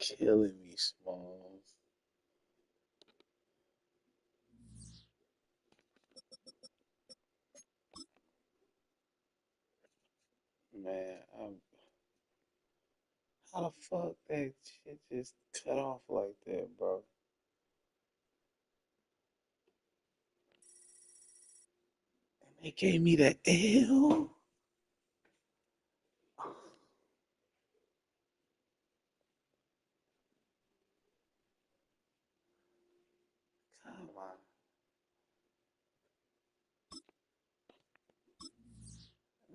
killing me, Smalls. Man, how the fuck that shit just cut off like that, bro? And they gave me the L? Come on.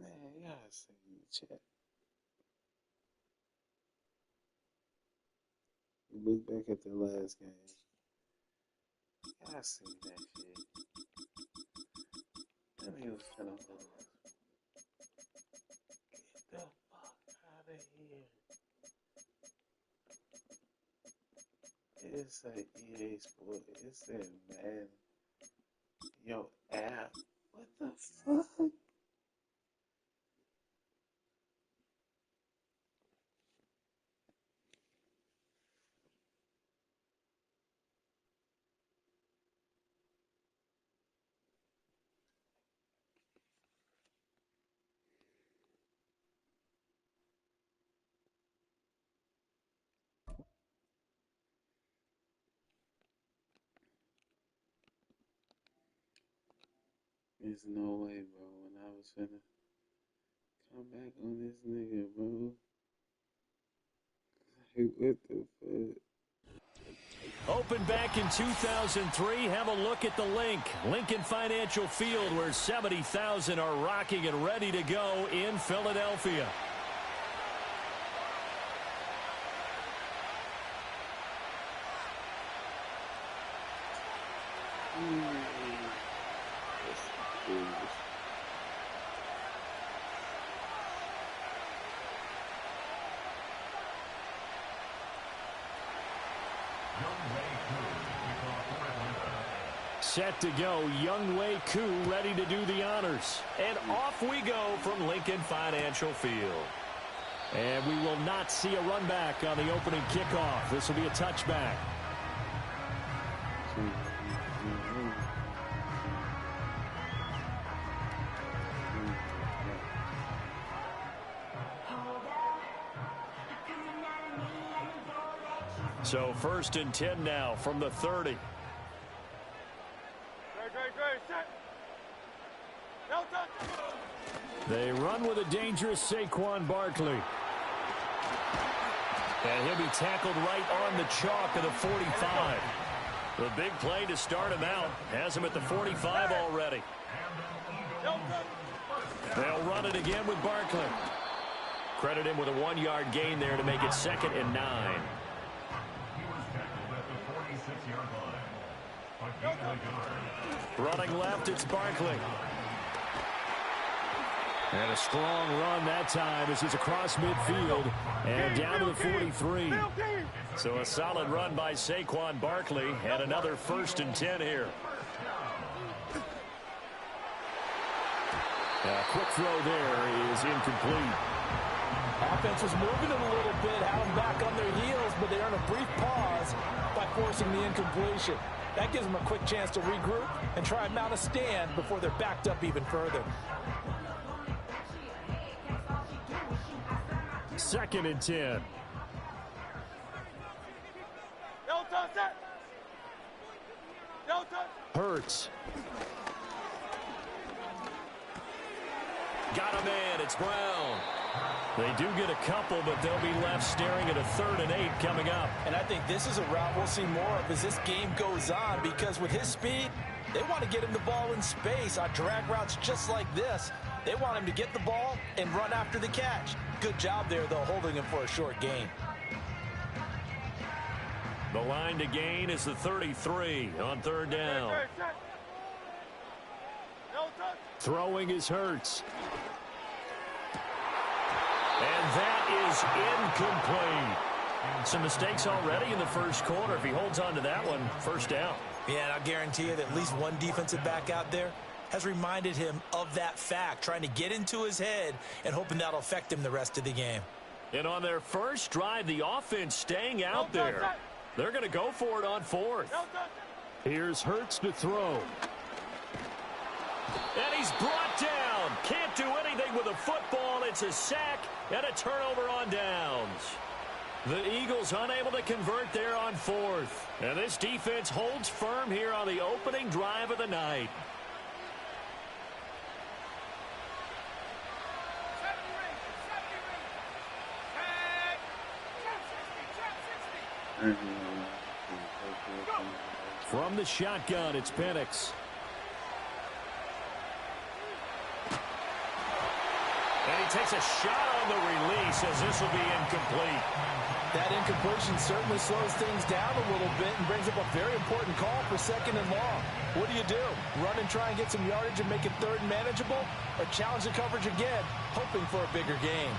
Man, y'all see the chat. Look back at the last game. Y'all see that shit. That nigga was finna lose. Get the fuck out of here. It's a EA Sport. It's a man. Yo, app. What the fuck? There's no way, bro. When I was finna come back on this nigga, bro. Like, what the fuck? Opened back in 2003. Have a look at the link. Lincoln Financial Field, where 70,000 are rocking and ready to go in Philadelphia. Set to go, Younghoe Koo ready to do the honors. And off we go from Lincoln Financial Field. And we will not see a run back on the opening kickoff. This will be a touchback. So 1st and 10 now from the 30. They run with a dangerous Saquon Barkley. And he'll be tackled right on the chalk of the 45. The big play to start him out. Has him at the 45 already. They'll run it again with Barkley. Credit him with a 1-yard gain there to make it 2nd and 9. Running left, it's Barkley. And a strong run that time as he's across midfield and down to the 43. So a solid run by Saquon Barkley and another 1st and 10 here. A quick throw there is incomplete. Offense was moving them a little bit, had them back on their heels, but they earn a brief pause by forcing the incompletion. That gives them a quick chance to regroup and try and mount a stand before they're backed up even further. 2nd and 10. Hurts. Got a man. It's Brown. They do get a couple, but they'll be left staring at a 3rd and 8 coming up. And I think this is a route we'll see more of as this game goes on, because with his speed, they want to get him the ball in space on drag routes just like this. They want him to get the ball and run after the catch. Good job there, though, holding him for a short gain. The line to gain is the 33 on 3rd down. Throwing is Hurts. And that is incomplete. Some mistakes already in the 1st quarter. If he holds on to that one, 1st down. Yeah, and I'll guarantee you that at least one defensive back out there has reminded him of that fact, trying to get into his head and hoping that'll affect him the rest of the game. And on their first drive, the offense staying out there. They're going to go for it on fourth. Here's Hurts to throw. And he's brought down. Can't do anything with a football. It's a sack and a turnover on downs. The Eagles unable to convert there on fourth. And this defense holds firm here on the opening drive of the night. From the shotgun, it's Penix. And he takes a shot on the release as this will be incomplete. That incompletion certainly slows things down a little bit and brings up a very important call for 2nd and long. What do? Run and try and get some yardage and make it 3rd and manageable? Or challenge the coverage again, hoping for a bigger gain?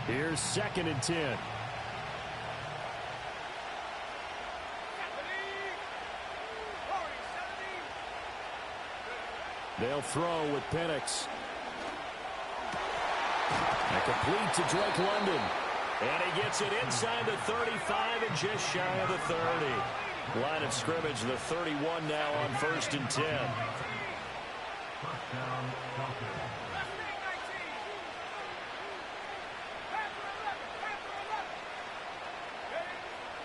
Here's 2nd and 10. They'll throw with Penix. And complete to Drake London. And he gets it inside the 35 and just shy of the 30. Line of scrimmage, the 31 now on 1st and 10.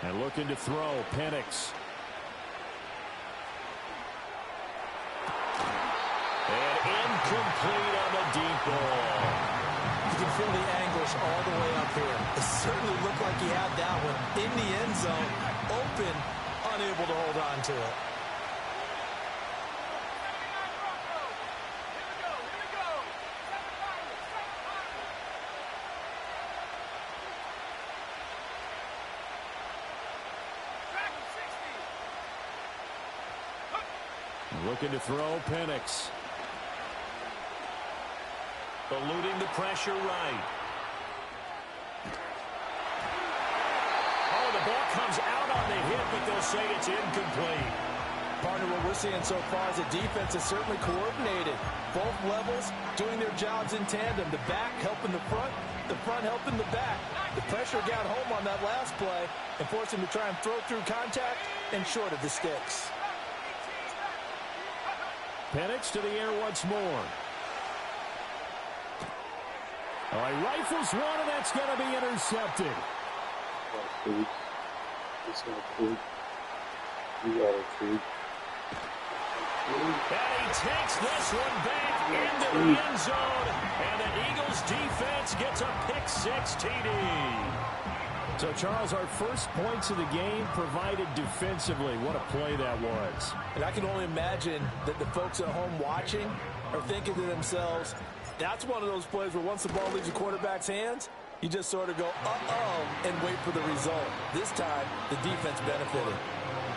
And looking to throw, Penix. And incomplete on the deep ball. You can feel the anguish all the way up here. It certainly looked like he had that one in the end zone, open, unable to hold on to it. Looking to throw, Penix. Eluding the pressure right. Oh, the ball comes out on the hit, but they'll say it's incomplete. Partner, what we're seeing so far is the defense is certainly coordinated. Both levels doing their jobs in tandem. The back helping the front helping the back. The pressure got home on that last play and forced him to try and throw through contact and short of the sticks. Penix to the air once more. All right, rifles one, and that's going to be intercepted. And he takes this one back into the end zone, and the Eagles defense gets a pick-6 TD. So, Charles, our first points of the game provided defensively. What a play that was. And I can only imagine that the folks at home watching are thinking to themselves, that's one of those plays where once the ball leaves the quarterback's hands, you just sort of go, uh-oh, and wait for the result. This time, the defense benefited.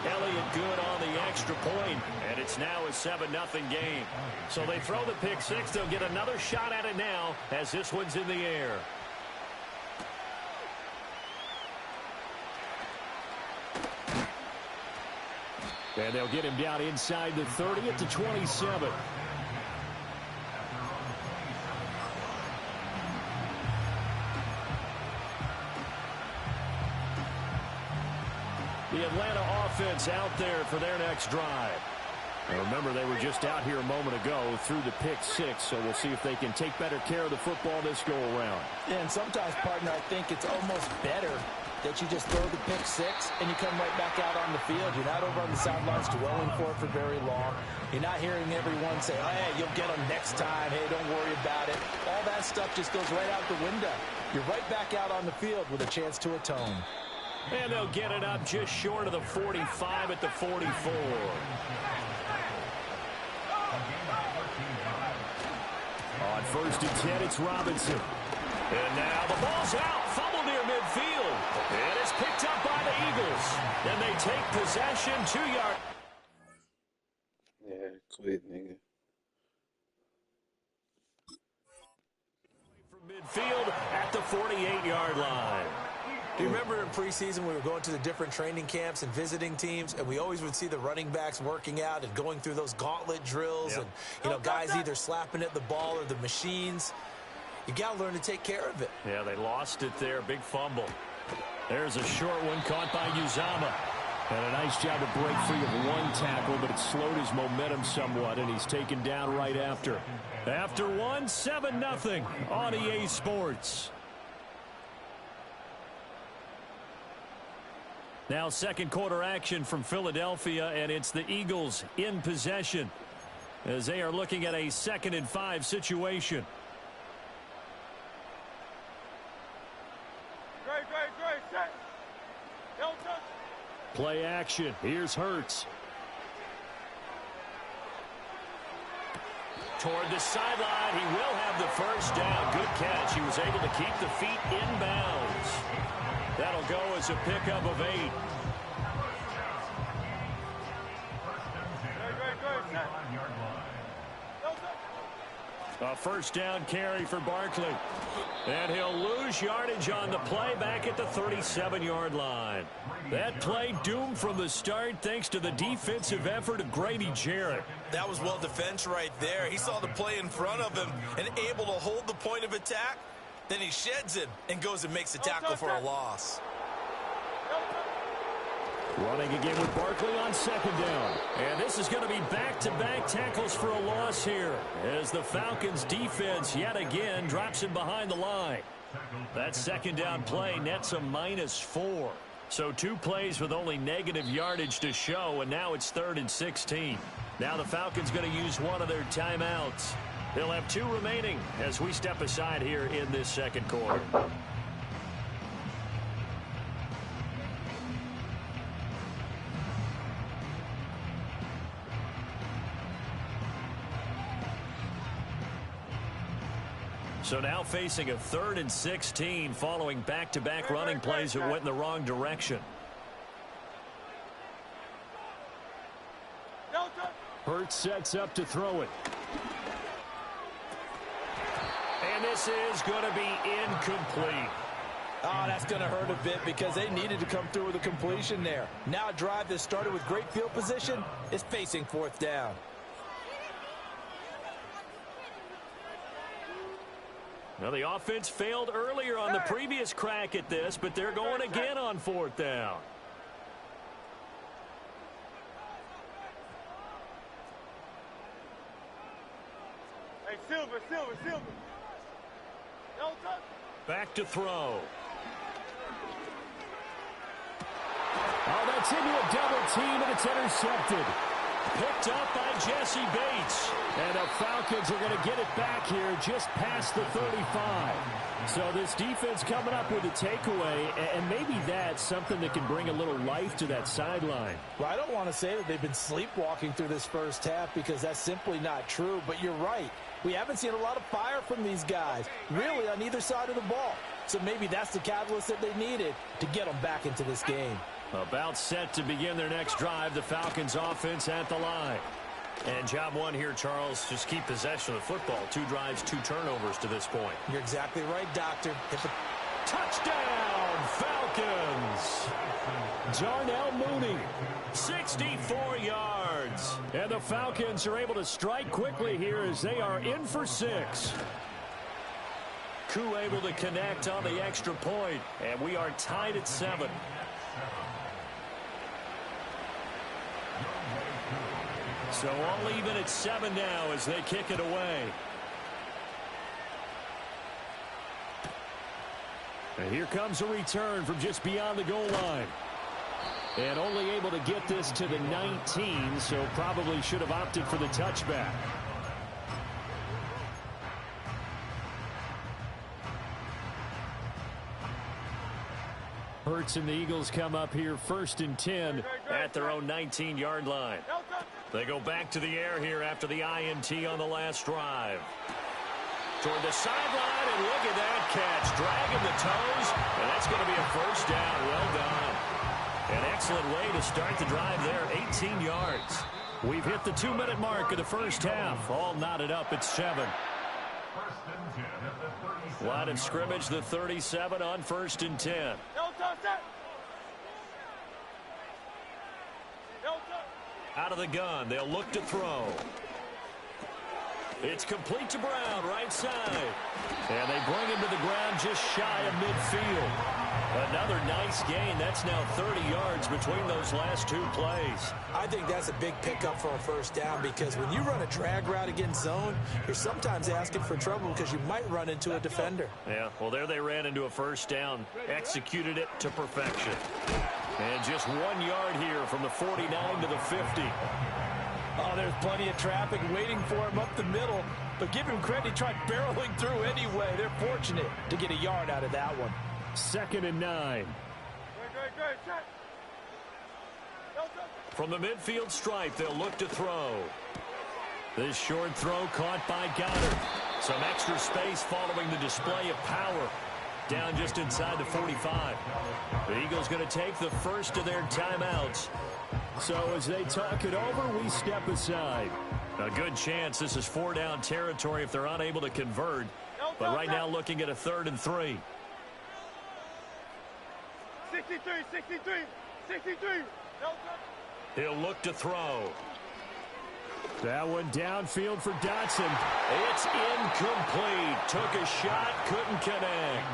Elliott good on the extra point, and it's now a 7-0 game. So they throw the pick-6. They'll get another shot at it now as this one's in the air. And they'll get him down inside the 30 at the 27. The Atlanta offense out there for their next drive. Now remember, they were just out here a moment ago through the pick-6, so we'll see if they can take better care of the football this go-around. Yeah, and sometimes, partner, I think it's almost better that you just throw the pick-6 and you come right back out on the field. You're not over on the sidelines dwelling for it for very long. You're not hearing everyone say, oh, hey, you'll get them next time. Hey, don't worry about it. All that stuff just goes right out the window. You're right back out on the field with a chance to atone. And they'll get it up just short of the 45 at the 44. On 1st and 10, it's Robinson. And now the ball's out. Fumble near midfield. And it's picked up by the Eagles. And they take possession 2 yards. Yeah, quit, nigga. From midfield at the 48-yard line. Do you remember in preseason we were going to the different training camps and visiting teams, and we always would see the running backs working out and going through those gauntlet drills and, guys either slapping at the ball or the machines. You got to learn to take care of it. Yeah, they lost it there. Big fumble. There's a short one caught by Uzomah. And a nice job to break free of one tackle, but it slowed his momentum somewhat, and he's taken down right after. After one, 7-0 on EA Sports. Now second quarter action from Philadelphia, and it's the Eagles in possession as they are looking at a 2nd and 5 situation. Set. Play action. Here's Hurts. Toward the sideline. He will have the first down. Good catch. He was able to keep the feet inbounds. That'll go as a pickup of 8. A first down carry for Barkley. And he'll lose yardage on the play back at the 37-yard line. That play doomed from the start thanks to the defensive effort of Grady Jarrett. That was well defense right there. He saw the play in front of him and able to hold the point of attack. Then he sheds it and goes and makes a tackle for a loss. Running again with Barkley on 2nd down. And this is going to be back-to-back tackles for a loss here as the Falcons defense yet again drops him behind the line. That 2nd down play nets a -4. So 2 plays with only negative yardage to show, and now it's 3rd and 16. Now the Falcons going to use one of their timeouts. They'll have 2 remaining as we step aside here in this second quarter. So now facing a 3rd and 16 following back-to-back running plays that went in the wrong direction. Hurts sets up to throw it. And this is going to be incomplete. Oh, that's going to hurt a bit because they needed to come through with a completion there. Now a drive that started with great field position is facing 4th down. Well, the offense failed earlier on the previous crack at this, but they're going again on 4th down. Hey, Silver. Back to throw. Oh, that's into a double team, and it's intercepted. Picked up by Jesse Bates. And the Falcons are going to get it back here just past the 35. So this defense coming up with a takeaway, and maybe that's something that can bring a little life to that sideline. Well, I don't want to say that they've been sleepwalking through this first half because that's simply not true, but you're right. We haven't seen a lot of fire from these guys, really on either side of the ball. So maybe that's the catalyst that they needed to get them back into this game. About set to begin their next drive, the Falcons offense at the line. And job one here, Charles, just keep possession of the football. 2 drives, 2 turnovers to this point. You're exactly right, Doctor. Touchdown, Falcons! Darnell Mooney, 64 yards. And the Falcons are able to strike quickly here as they are in for 6. Koo able to connect on the extra point, and we are tied at 7. So all even at 7 now as they kick it away. And here comes a return from just beyond the goal line. And only able to get this to the 19, so probably should have opted for the touchback. Hurts and the Eagles come up here 1st and 10 at their own 19-yard line. They go back to the air here after the INT on the last drive. Toward the sideline, and look at that catch. Dragging the toes, and that's going to be a first down. Well done. An excellent way to start the drive there, 18 yards. We've hit the 2-minute mark of the first half. All knotted up at 7. 1st and 10. Line of scrimmage, the 37 on 1st and 10. No touch that. No touch. Out of the gun, they'll look to throw. It's complete to Brown, right side. And they bring him to the ground just shy of midfield. Another nice gain. That's now 30 yards between those last two plays. I think that's a big pickup for a first down because when you run a drag route against zone, you're sometimes asking for trouble because you might run into a defender. Yeah, well, there they ran into a first down, executed it to perfection. And just 1 yard here from the 49 to the 50. Oh, there's plenty of traffic waiting for him up the middle. But give him credit, he tried barreling through anyway. They're fortunate to get a yard out of that one. 2nd and 9. Great, check. No touch. From the midfield stripe, they'll look to throw. This short throw caught by Goddard. Some extra space following the display of power. Down just inside the 45. The Eagles going to take the first of their timeouts. So as they talk it over, we step aside. A good chance this is 4-down territory if they're unable to convert. But right now looking at a 3rd and 3. 63. No touch. He'll look to throw. That one downfield for Dotson. It's incomplete. Took a shot, couldn't connect.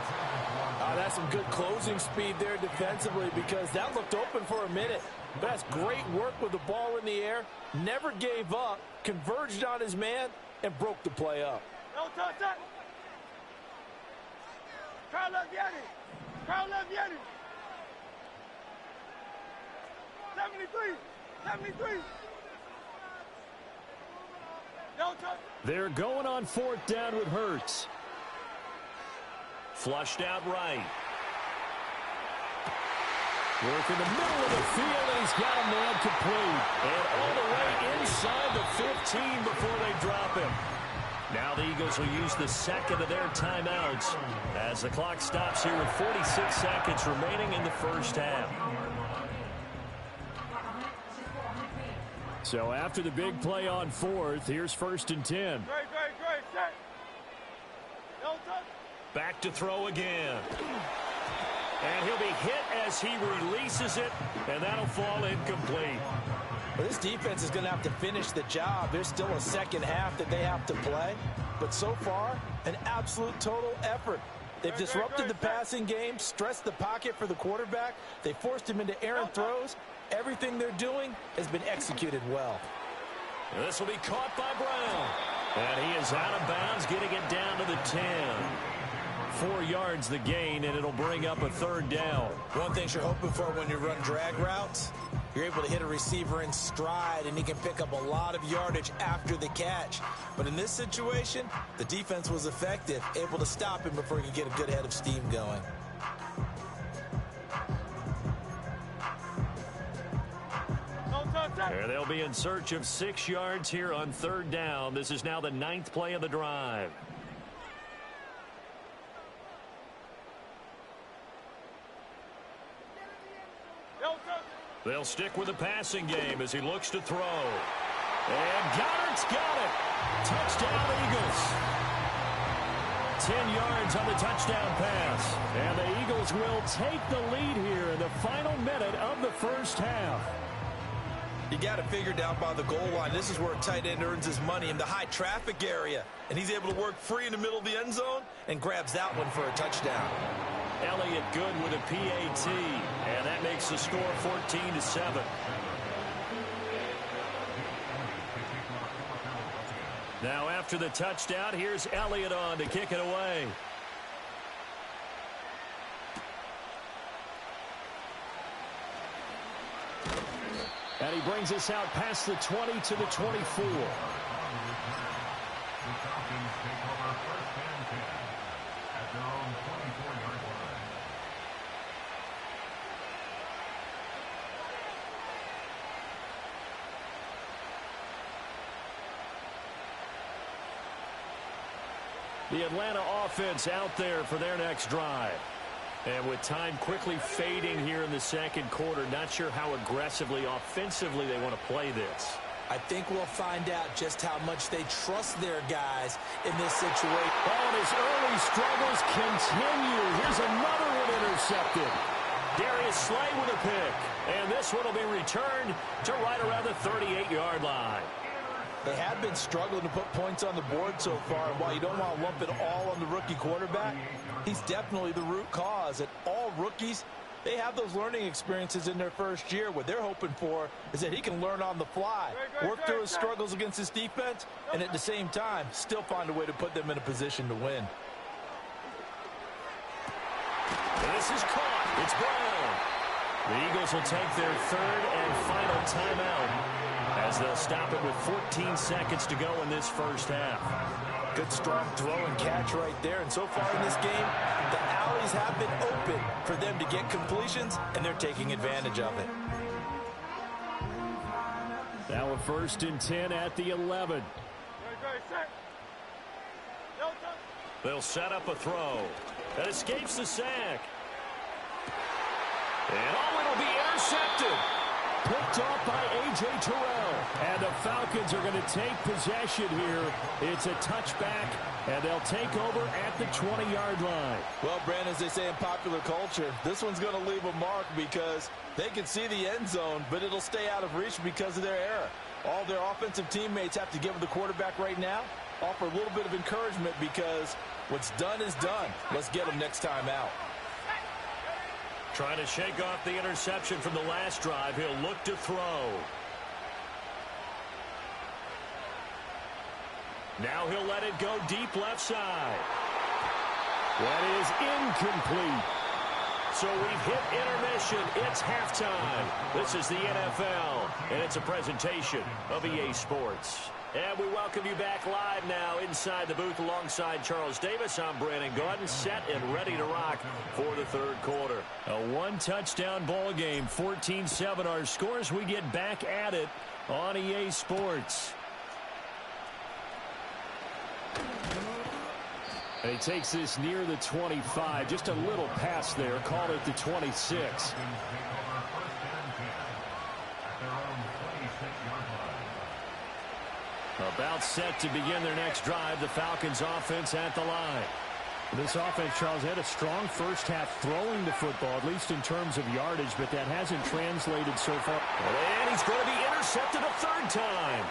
That's some good closing speed there defensively because that looked open for a minute. That's great work with the ball in the air. Never gave up, converged on his man, and broke the play up. No touch that. Crowd left Yanni. 73. No touch. They're going on 4th down with Hurts. Flushed out right. Work in the middle of the field, and he's got a man complete. And all the way inside the 15 before they drop him. Now the Eagles will use the second of their timeouts as the clock stops here with 46 seconds remaining in the first half. So after the big play on 4th, here's 1st and 10. Great, set. No touch. Back to throw again. And he'll be hit as he releases it, and that'll fall incomplete. Well, this defense is going to have to finish the job. There's still a second half that they have to play. But so far, an absolute total effort. They've disrupted the passing game, stressed the pocket for the quarterback. They forced him into errant throws. Everything they're doing has been executed well. This will be caught by Brown. And he is out of bounds, getting it down to the 10. 4 yards the gain, and it'll bring up a 3rd down. One thing you're hoping for when you run drag routes, you're able to hit a receiver in stride, and he can pick up a lot of yardage after the catch. But in this situation, the defense was effective, able to stop him before he could get a good head of steam going. And they'll be in search of 6 yards here on 3rd down. This is now the 9th play of the drive. They'll stick with the passing game as he looks to throw. And Goddard's got it. Touchdown, Eagles. 10 yards on the touchdown pass. And the Eagles will take the lead here in the final minute of the first half. You got to figure down by the goal line. This is where a tight end earns his money in the high traffic area. And he's able to work free in the middle of the end zone and grabs that one for a touchdown. Elliott good with a PAT. And that makes the score 14-7. Now after the touchdown, here's Elliott on to kick it away. And he brings us out past the 20 to the 24. The Atlanta offense out there for their next drive. And with time quickly fading here in the second quarter, not sure how aggressively, offensively they want to play this. I think we'll find out just how much they trust their guys in this situation. Oh, and his early struggles continue. Here's another one intercepted. Darius Slay with a pick. And this one will be returned to right around the 38-yard line. They have been struggling to put points on the board so far. And while you don't want to lump it all on the rookie quarterback, he's definitely the root cause. And all rookies, they have those learning experiences in their first year. What they're hoping for is that he can learn on the fly, work through his struggles against his defense, and at the same time, still find a way to put them in a position to win. This is caught. It's Brown. The Eagles will take their third and final timeout as they'll stop it with 14 seconds to go in this first half. Good strong throw and catch right there. And so far in this game, the alleys have been open for them to get completions, and they're taking advantage of it. Now a 1st and 10 at the 11. They'll set up a throw. That escapes the sack. And it'll be intercepted. Picked off by A.J. Terrell. And the Falcons are going to take possession here. It's a touchback, and they'll take over at the 20-yard line. Well, Brandon, as they say in popular culture, this one's going to leave a mark because they can see the end zone, but it'll stay out of reach because of their error. All their offensive teammates have to give the quarterback right now, offer a little bit of encouragement because what's done is done. Let's get them next time out. Trying to shake off the interception from the last drive. He'll look to throw. Now he'll let it go deep left side. That is incomplete. So we've hit intermission. It's halftime. This is the NFL, and it's a presentation of EA Sports. And we welcome you back live now inside the booth alongside Charles Davis. I'm Brandon Gaudin, set and ready to rock for the third quarter. A one-touchdown ball game, 14-7 our scores. We get back at it on EA Sports. And he takes this near the 25, just a little pass there, call it the 26. About set to begin their next drive, the Falcons offense at the line. This offense, Charles, had a strong first half throwing the football, at least in terms of yardage, but that hasn't translated so far. And he's going to be intercepted a third time.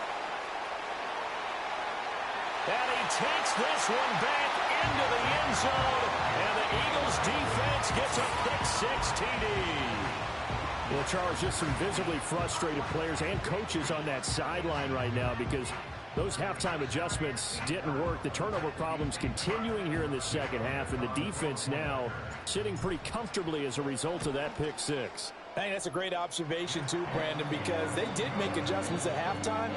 And he takes this one back into the end zone, and the Eagles defense gets a pick-6 TD. Well, Charles, just some visibly frustrated players and coaches on that sideline right now because those halftime adjustments didn't work. The turnover problems continuing here in the second half, and the defense now sitting pretty comfortably as a result of that pick-6. I think that's a great observation too, Brandon, because they did make adjustments at halftime.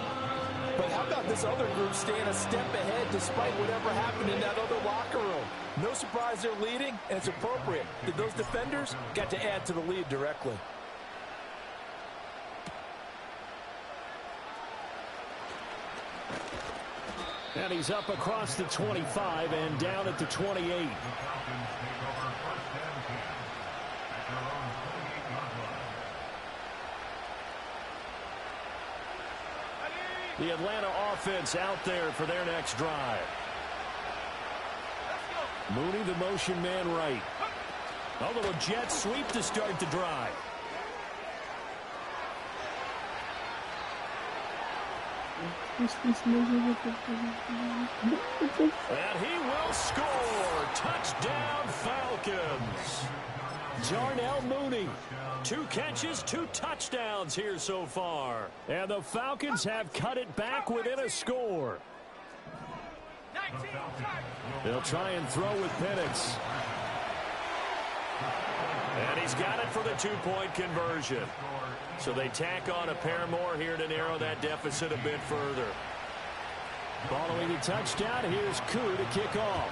But how about this other group staying a step ahead despite whatever happened in that other locker room? No surprise they're leading, and it's appropriate that those defenders got to add to the lead directly. And he's up across the 25 and down at the 28. The Atlanta offense out there for their next drive. Mooney, the motion man right. A little jet sweep to start the drive. And he will score. Touchdown, Falcons. Darnell Mooney. 2 catches, 2 touchdowns here so far. And the Falcons have cut it back within a score. They'll try and throw with Penix. And he's got it for the 2-point conversion. So they tack on a pair more here to narrow that deficit a bit further. Following the touchdown, here's Koo to kick off.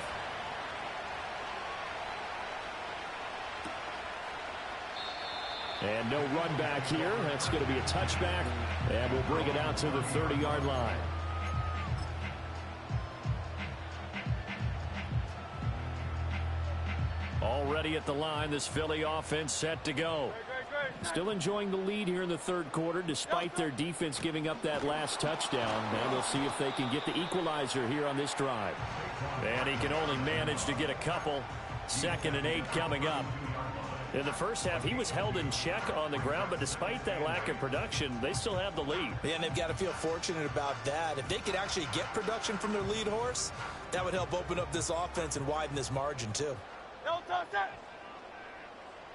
And no run back here. That's going to be a touchback. And we'll bring it out to the 30-yard line. Already at the line, this Philly offense set to go. Still enjoying the lead here in the third quarter despite their defense giving up that last touchdown. And we'll see if they can get the equalizer here on this drive. And he can only manage to get a couple. 2nd and 8 coming up. In the first half, he was held in check on the ground, but despite that lack of production, they still have the lead. Yeah, and they've got to feel fortunate about that. If they could actually get production from their lead horse, that would help open up this offense and widen this margin too. No touch that.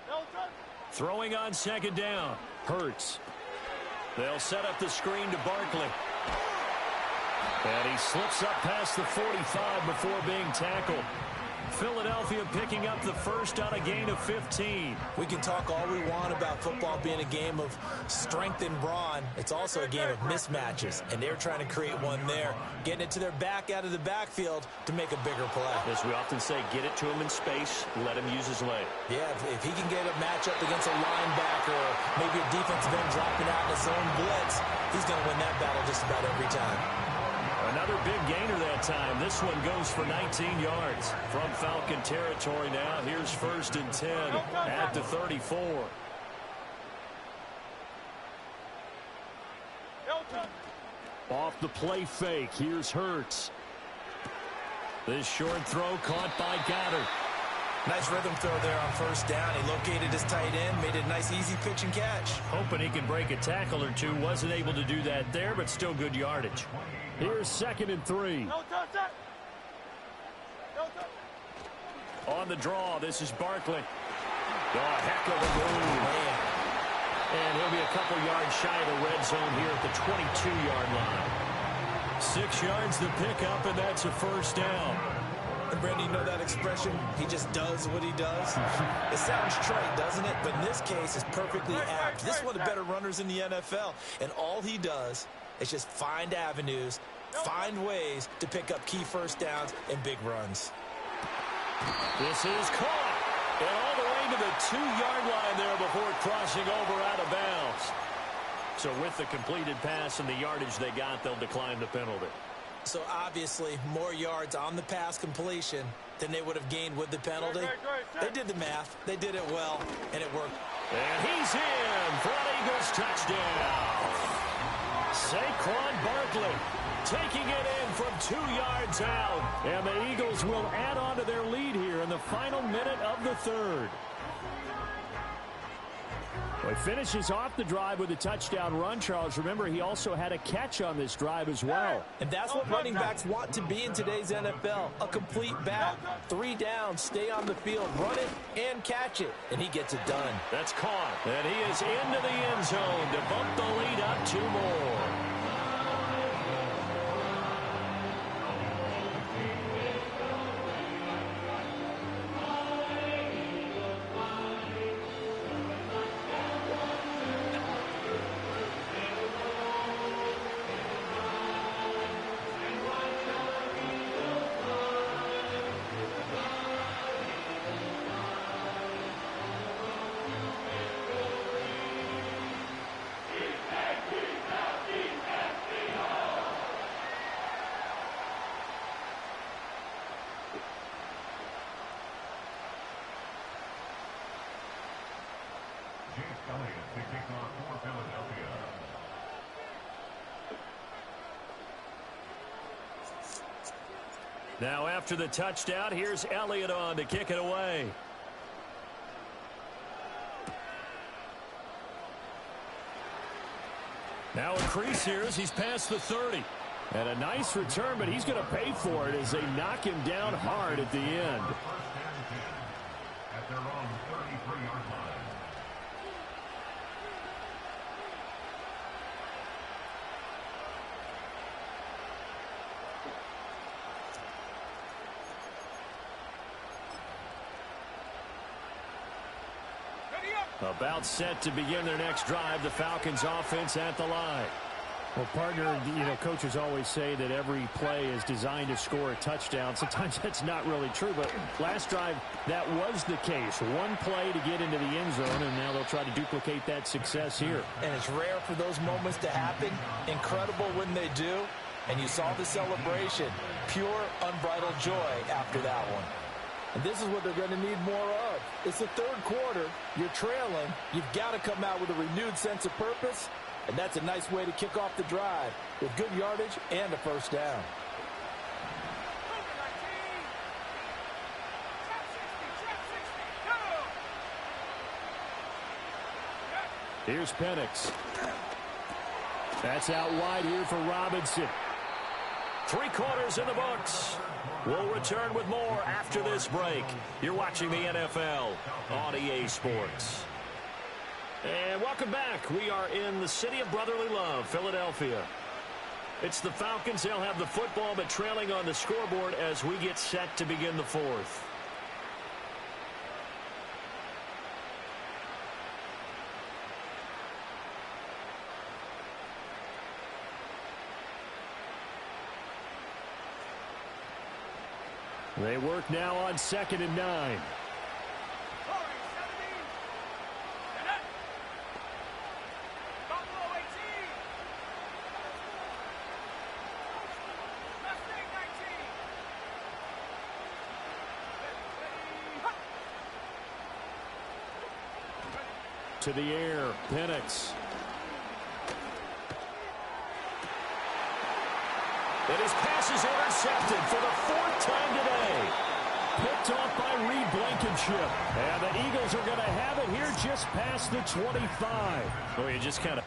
No touch. Throwing on 2nd down. Hurts. They'll set up the screen to Barkley. And he slips up past the 45 before being tackled. Philadelphia picking up the first on a gain of 15. We can talk all we want about football being a game of strength and brawn. It's also a game of mismatches, and they're trying to create one there, getting it to their back out of the backfield to make a bigger play. As we often say, get it to him in space, let him use his leg. Yeah, if he can get a matchup against a linebacker or maybe a defensive end dropping out in his own blitz, he's going to win that battle just about every time. Another big gainer that time. This one goes for 19 yards. From Falcon territory now, here's 1st and 10 at the 34. No touch. Off the play fake, here's Hurts. This short throw caught by Goddard. Nice rhythm throw there on 1st down. He located his tight end, made it a nice easy pitch and catch. Hoping he can break a tackle or two. Wasn't able to do that there, but still good yardage. Here's 2nd and 3. No touch that. No touch. On the draw, this is Barkley. Oh, heck of a move. Man. And he'll be a couple yards shy of the red zone here at the 22-yard line. 6 yards to pick up, and that's a 1st down. And Brandon, you know that expression? He just does what he does. It sounds trite, doesn't it? But in this case, it's perfectly apt. This is one of the better runners in the NFL. And all he does is just find avenues, find ways to pick up key 1st downs and big runs. This is caught. And all the way to the 2-yard line there before crossing over out of bounds. So with the completed pass and the yardage they got, they'll decline the penalty. So obviously, more yards on the pass completion than they would have gained with the penalty. They did the math. They did it well, and it worked. And he's in for an Eagles touchdown. Saquon Barkley taking it in from 2 yards out. And the Eagles will add on to their lead here in the final minute of the 3rd. Well, he finishes off the drive with a touchdown run, Charles. Remember, he also had a catch on this drive as well. And that's what running backs want to be in today's NFL, a complete back. 3 downs, stay on the field, run it, and catch it. And he gets it done. That's caught. And he is into the end zone to bump the lead up 2 more. Now after the touchdown, here's Elliott on to kick it away. Now a crease here as he's past the 30. And a nice return, but he's going to pay for it as they knock him down hard at the end. At their own 33-yard line. About set to begin their next drive, the Falcons offense at the line. Well, partner, you know, coaches always say that every play is designed to score a touchdown. Sometimes that's not really true, but last drive, that was the case. One play to get into the end zone, and now they'll try to duplicate that success here. And it's rare for those moments to happen. Incredible when they do. And you saw the celebration. Pure, unbridled joy after that one. And this is what they're going to need more of. It's the third quarter. You're trailing. You've got to come out with a renewed sense of purpose. And that's a nice way to kick off the drive with good yardage and a first down. Here's Penix. That's out wide here for Robinson. 3 quarters in the books. We'll return with more after this break. You're watching the NFL on EA Sports. And welcome back. We are in the city of brotherly love, Philadelphia. It's the Falcons. They'll have the football, but trailing on the scoreboard as we get set to begin the fourth. They work now on 2nd and 9. To the air, Penix. And his pass is intercepted for the 4th time today. Picked off by Reed Blankenship. And the Eagles are going to have it here just past the 25. Oh, you just kind of...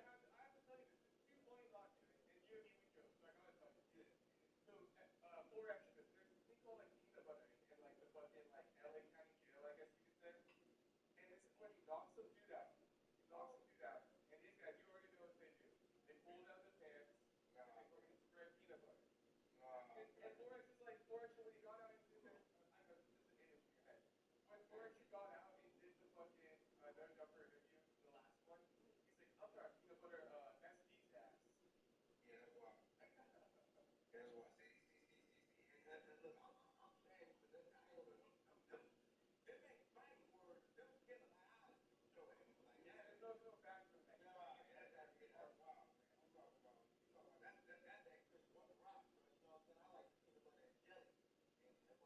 have to tell you this. There's 2 money locked in it, and you and me, we joke. So I gotta tell you. So, 4 extras. There's this thing called like peanut butter in like the fucking like LA County Jail, I guess you could say. And this is when you knock some dude out. You knock some dude out. And these guys, you already know what they do. They pull down their pants and they fucking spread peanut butter. And 4X is like 4X when he got out and did this. I know this is an image in your head. When 4X got out and did the fucking no jumper interview, the last one, he's like, I'm trying peanut butter SD's ass. Yeah, that's why. That's why. See. Look, I'm saying, but that's not even. They make fighting words. They don't get a lot. Yeah, there's no back from that. That's wild, man. I'm talking about that Chris Rock. You know what I'm saying? I like peanut butter and jelly. And like,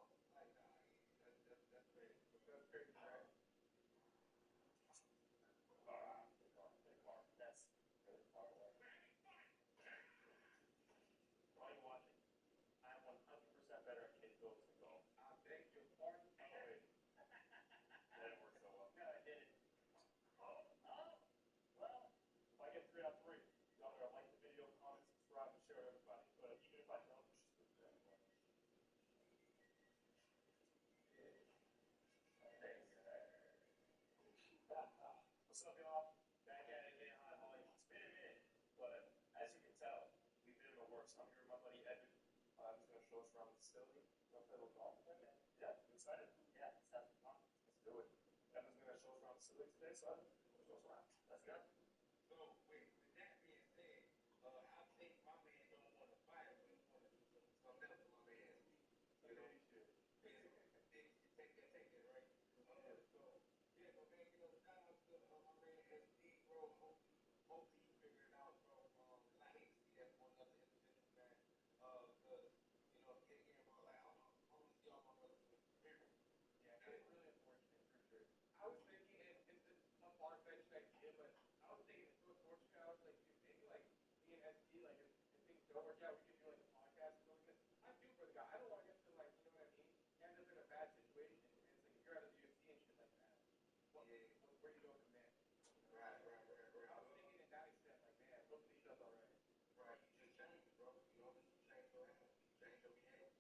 that's crazy. That's crazy, right? That's really far away. For all you watching, I am 100% better at kid goals than golf. I beg your pardon. Oh, wait. That didn't work so well. No, I didn't. Well, if I get 3 out of 3, y'all better like the video, comment, subscribe, and share with everybody. But even if I don't, just do that. What's up, y'all? Back at it again, High Volley. It's been a minute, but as you can tell, we've been in the works. I'm here with my buddy Evan. He's going to show us around the facility. Want to play a little golf? Yeah, I'm excited. Yeah, sounds fun. Let's do it. Evan's going to show us around the facility today, so Evan, show us around. Let's go. So, with that being said, I think my man don't want to fight, but he want to do something else to my man. You know, take that, right? So, yeah, my man, shout out to my man SD, bro. Hopefully you figure it out, bro. Cause I hate to see that for another individual, man. Cause, getting all like, I want to see all my brothers win. Period. Yeah, it's really unfortunate for sure. I was thinking it's a far-fetched idea, but I was thinking it's so unfortunate. I was like, dude, maybe like me and SD, like if things don't work out, we could do like a podcast or something. I feel for the guy. I don't want him to like, you know what I mean? End up in a bad situation, and it's like if you're out of the UFC and shit like that, where do you go from there? Right. I was thinking in that extent, like, man, hopefully he does all right. Right, you just change it, bro. Just change your habit. Change your behavior, right?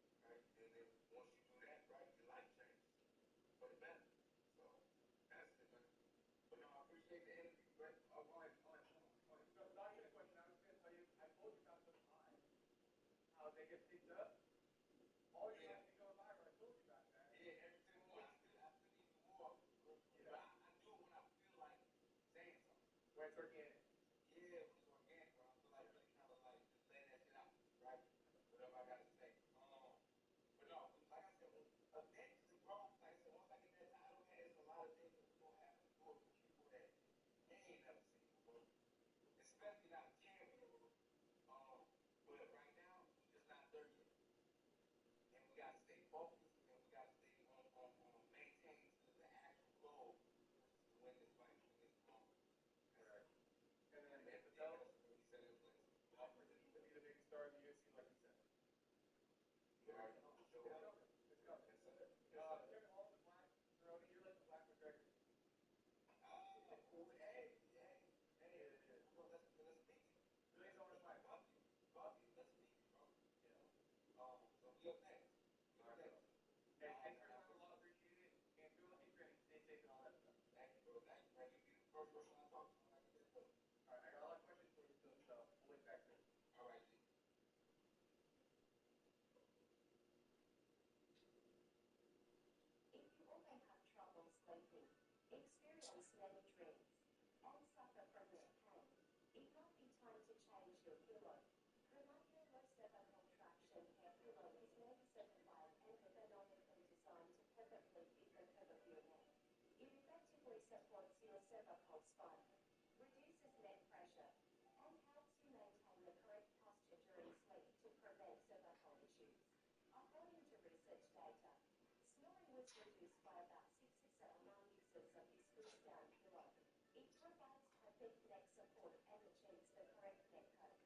And then once you do that, right, your life changes for the better. So that's it, man. But no, I appreciate the energy, but So not even a question. I was going to tell you, I told you about the time how they get picked up. All you have to go live. I told you about that. yeah, every single one. I still need some more. But I do it when I feel like saying something. When it's organic. Yeah, when it's organic, bro. I feel like really kind of like just letting that shit out, right? Whatever I gotta say. But no, like I said, eventually, bro, like I said, once I get that title, man, there's a lot of things that's gonna happen to it for people that they ain't never seen before. Especially not a champion. But right now, we're just not there yet. And we gotta stay focused and we gotta stay on maintaining to the actual goal, which is to win this fight, win this moment. Right. And then And Patel he said it was offers to be the biggest star in the UFC, like you said. you already know the show. It's coming. Yes, sir. Kevin Hall's the black Cerrone. You're like the black McGregor. Hey, well, let's meet you. So he's on his mic. Bucky, let's meet you, bro. So we up next. Hey, thanks for your time. A lot appreciated. And feel like you're ready. Stay safe and all that stuff. Thank you, bro. Thank you, man. You'll be the first person I talk to when I get this book. All right, I got a lot of questions for you still, so we'll wait back soon. All right, G. If you also have trouble sleeping, experience many dreams, and suffer from neck pain, it might be time to change your pillow. Remarkable cervical traction hair pillow is made certified and ergonomically designed to perfectly fit the curve of your neck. It effectively supports your cervical spine, reduces neck pressure, and helps you maintain the correct posture during sleep to prevent cervical issues. According to research data, snoring was reduced by about 6 to 7 uses of this squeeze down pillow. It provides perfect neck support and achieves the correct neck curve,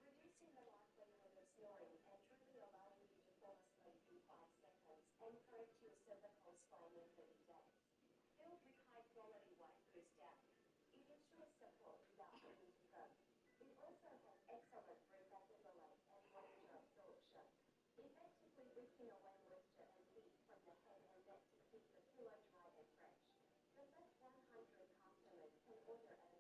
reducing the likelihood of snoring and truly allowing you to fall asleep in 5 seconds and correct your cervical spine in 30 days. Filled with high quality white goose down, it ensures support without needing to go blow dry and fresh. Select 100 customers and order at